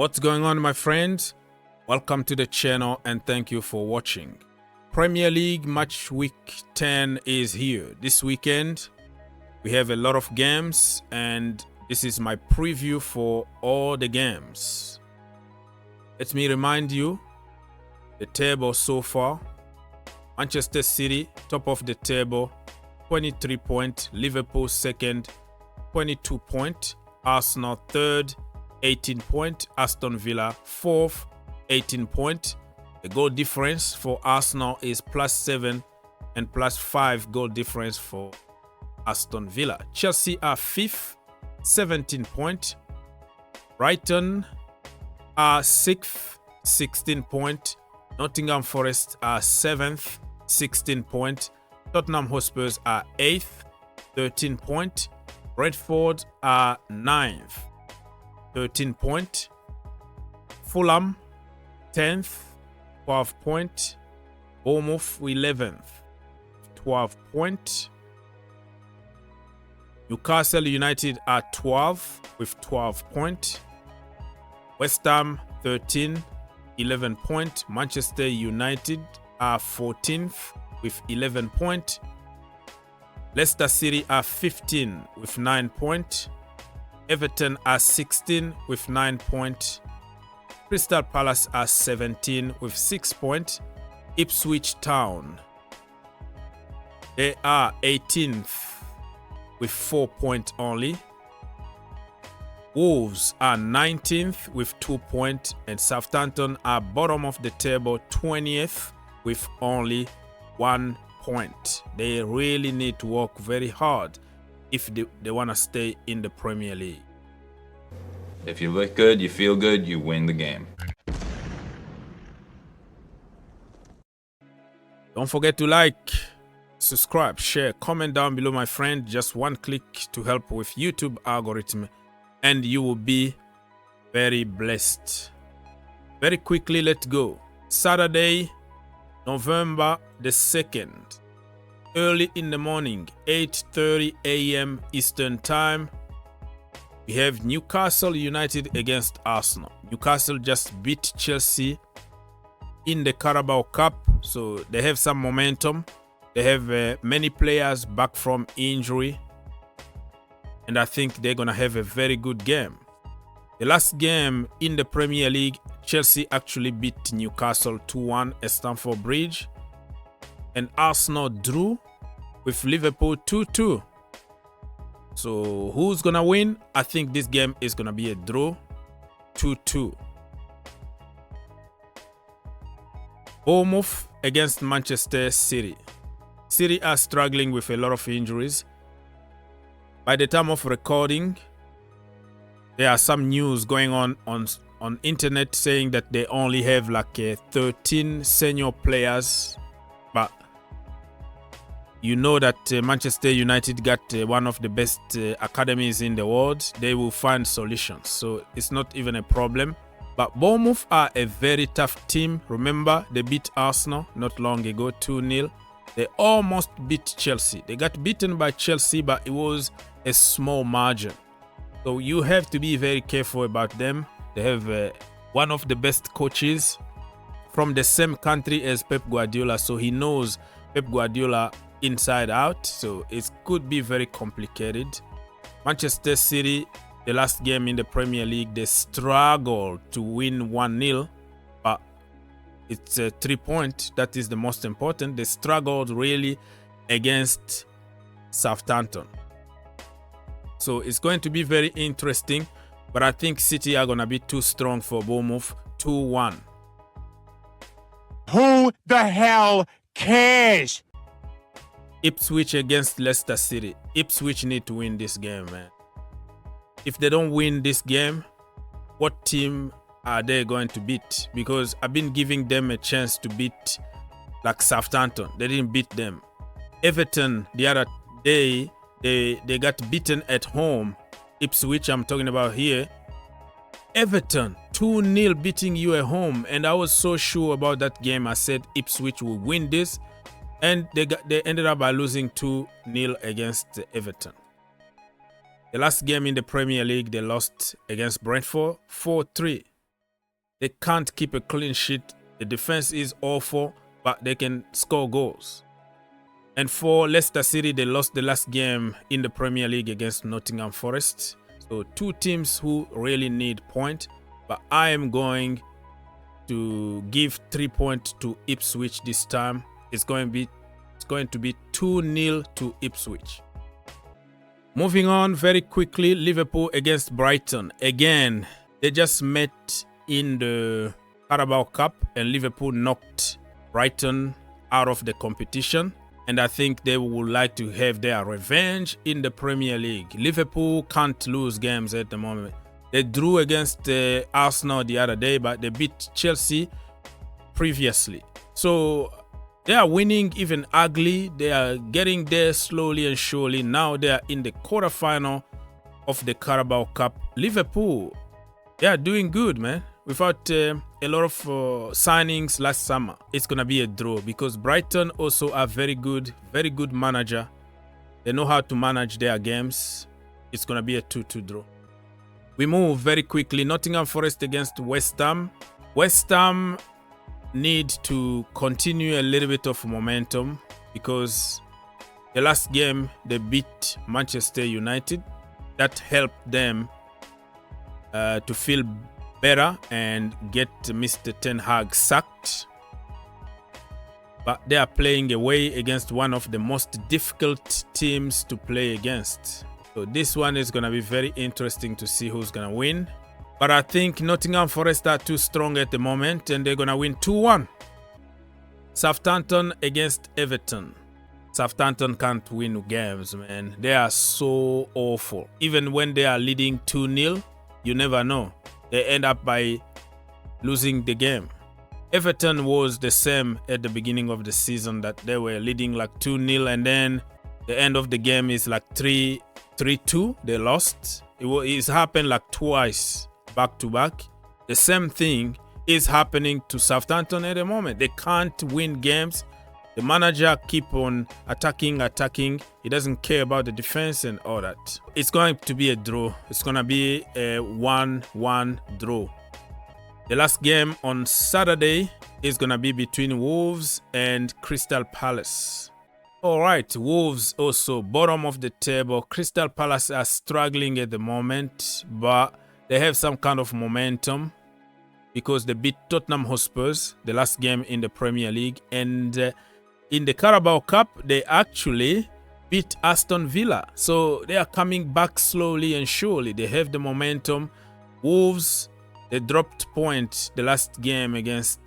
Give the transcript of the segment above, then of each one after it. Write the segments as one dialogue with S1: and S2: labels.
S1: What's going on, my friends? Welcome to the channel and thank you for watching. Premier League match week 10 is here. This weekend we have a lot of games and this is my preview for all the games. Let me remind you the table so far. Manchester City top of the table, 23 points. Liverpool second, 22 points. Arsenal third, 18 points. Aston Villa fourth, 18 points. The goal difference for Arsenal is +7 and +5 goal difference for Aston Villa. Chelsea are fifth, 17 points. Brighton are sixth, 16 points. Nottingham Forest are seventh, 16 points. Tottenham Hotspurs are eighth, 13 points. Brentford are ninth, 13 points. Fulham 10th, 12 points. Bournemouth 11th, 12 points. Newcastle United are 12th with 12 points. West Ham 13, 11 points. Manchester United are 14th with 11 points. Leicester City are 15 with 9 points. Everton are 16 with 9 points. Crystal Palace are 17 with 6 points. Ipswich Town, they are 18th with 4 points only. Wolves are 19th with 2 points. And Southampton are bottom of the table, 20th with only 1 point. They really need to work very hard if they want to stay in the Premier League.
S2: If you look good, you feel good, you win the game.
S1: Don't forget to like, subscribe, share, comment down below, my friend. Just one click to help with YouTube algorithm and you will be very blessed. Very quickly, let's go. Saturday, November the 2nd, early in the morning, 8:30 a.m. Eastern Time. We have Newcastle United against Arsenal. Newcastle just beat Chelsea in the Carabao Cup, so they have some momentum. They have many players back from injury, and I think they're gonna have a very good game. The last game in the Premier League, Chelsea actually beat Newcastle 2-1 at Stamford Bridge, and Arsenal drew with Liverpool 2-2. So who's gonna win? I think this game is gonna be a draw, 2-2. Bournemouth against Manchester City. City are struggling with a lot of injuries. By the time of recording, there are some news going on internet saying that they only have like 13 senior players, but you know that Manchester United got one of the best academies in the world. They will find solutions, so it's not even a problem. But Bournemouth are a very tough team. Remember, they beat Arsenal not long ago, 2-0. They almost beat Chelsea. They got beaten by Chelsea, but it was a small margin. So you have to be very careful about them. They have one of the best coaches from the same country as Pep Guardiola, so he knows Pep Guardiola inside out, so it could be very complicated. Manchester City, the last game in the Premier League, they struggled to win 1-0, but it's 3 points. That is the most important. They struggled really against Southampton, so it's going to be very interesting, but I think City are going to be too strong for Bournemouth. 2-1.
S3: Who the hell cares?
S1: Ipswich against Leicester City. Ipswich need to win this game, man. If they don't win this game, what team are they going to beat? Because I've been giving them a chance to beat like Southampton. They didn't beat them. Everton the other day, they got beaten at home. Ipswich I'm talking about here. Everton 2-0 beating you at home, and I was so sure about that game. I said Ipswich will win this, and they ended up by losing 2-0 against Everton. The last game in the Premier League, they lost against Brentford 4-3. They can't keep a clean sheet. The defense is awful, but they can score goals. And for Leicester City, they lost the last game in the Premier League against Nottingham Forest. So two teams who really need points. But I am going to give 3 points to Ipswich this time. It's going to be 2-0 to Ipswich. Moving on very quickly, Liverpool against Brighton. Again, they just met in the Carabao Cup and Liverpool knocked Brighton out of the competition. And I think they would like to have their revenge in the Premier League. Liverpool can't lose games at the moment. They drew against Arsenal the other day, but they beat Chelsea previously. So they are winning even ugly. They are getting there slowly and surely. Now they are in the quarterfinal of the Carabao Cup. Liverpool, they are doing good, man. Without a lot of signings last summer, it's going to be a draw because Brighton also are very good manager. They know how to manage their games. It's going to be a 2-2 draw. We move very quickly. Nottingham Forest against West Ham. West Ham need to continue a little bit of momentum because the last game they beat Manchester United. That helped them to feel better and get Mr. Ten Hag sacked. But they are playing away against one of the most difficult teams to play against. So this one is going to be very interesting to see who's going to win. But I think Nottingham Forest are too strong at the moment and they're going to win 2-1. Southampton against Everton. Southampton can't win games, man. They are so awful. Even when they are leading 2-0, you never know. They end up by losing the game. Everton was the same at the beginning of the season, that they were leading like 2-0 and then the end of the game is like 3-2. They lost. It's happened like twice back to back. The same thing is happening to Southampton at the moment. They can't win games. The manager keep on attacking. He doesn't care about the defense and all that. It's going to be a draw. It's going to be a 1-1 draw. The last game on Saturday is going to be between Wolves and Crystal Palace. All right, Wolves also bottom of the table. Crystal Palace are struggling at the moment, but they have some kind of momentum because they beat Tottenham Hotspurs the last game in the Premier League. And in the Carabao Cup, they actually beat Aston Villa. So they are coming back slowly and surely. They have the momentum. Wolves, they dropped points the last game against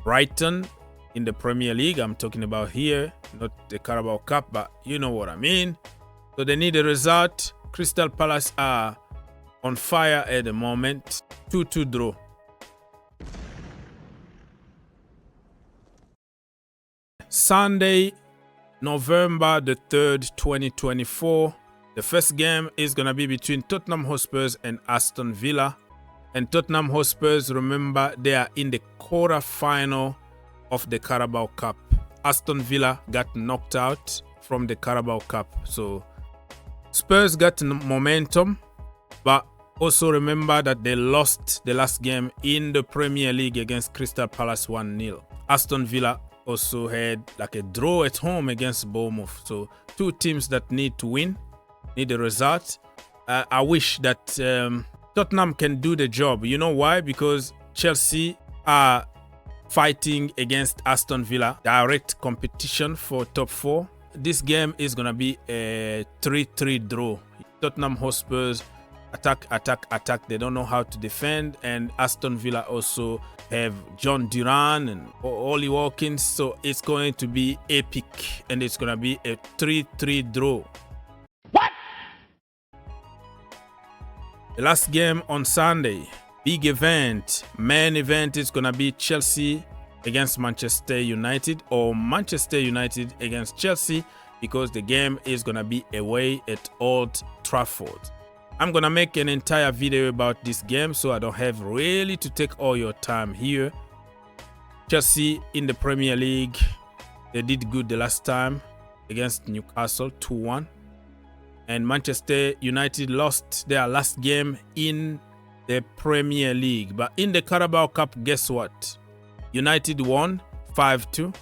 S1: Brighton in the Premier League. I'm talking about here, not the Carabao Cup, but you know what I mean. So they need a result. Crystal Palace are on fire at the moment. 2-2 draw. Sunday, November the 3rd, 2024. The first game is going to be between Tottenham Hotspurs and Aston Villa. And Tottenham Hotspurs, remember, they are in the quarter-final of the Carabao Cup. Aston Villa got knocked out from the Carabao Cup. So Spurs got momentum, but also remember that they lost the last game in the Premier League against Crystal Palace 1-0. Aston Villa also had like a draw at home against Bournemouth. So two teams that need to win, need a result. I wish that Tottenham can do the job. You know why? Because Chelsea are fighting against Aston Villa, direct competition for top 4. This game is going to be a 3-3 draw. Tottenham Hotspurs attack. They don't know how to defend. And Aston Villa also have John Duran and Ollie Watkins. So it's going to be epic. And it's going to be a 3-3 draw. What? The last game on Sunday. Big event, main event is going to be Chelsea against Manchester United or Manchester United against Chelsea because the game is going to be away at Old Trafford. I'm going to make an entire video about this game so I don't have really to take all your time here. Chelsea in the Premier League, they did good the last time against Newcastle 2-1. And Manchester United lost their last game in the Premier League. But in the Carabao Cup, guess what? United won 5-2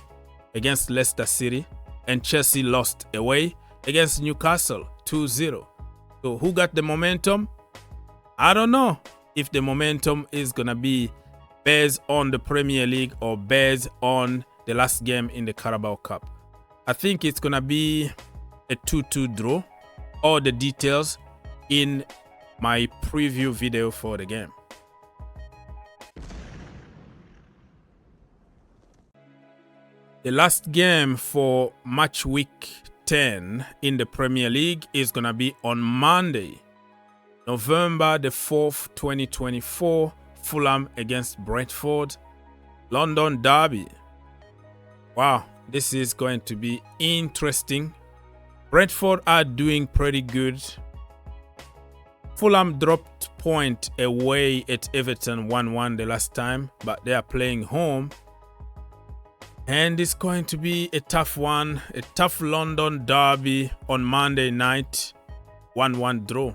S1: against Leicester City, and Chelsea lost away against Newcastle 2-0. So who got the momentum? I don't know if the momentum is going to be based on the Premier League or based on the last game in the Carabao Cup. I think it's going to be a 2-2 draw. All the details in my preview video for the game. The last game for match week 10 in the Premier League is going to be on Monday, November the 4th, 2024. Fulham against Brentford. London Derby. Wow, this is going to be interesting. Brentford are doing pretty good. Fulham dropped point away at Everton 1-1 the last time, but they are playing home. And it's going to be a tough one, a tough London derby on Monday night, 1-1 draw.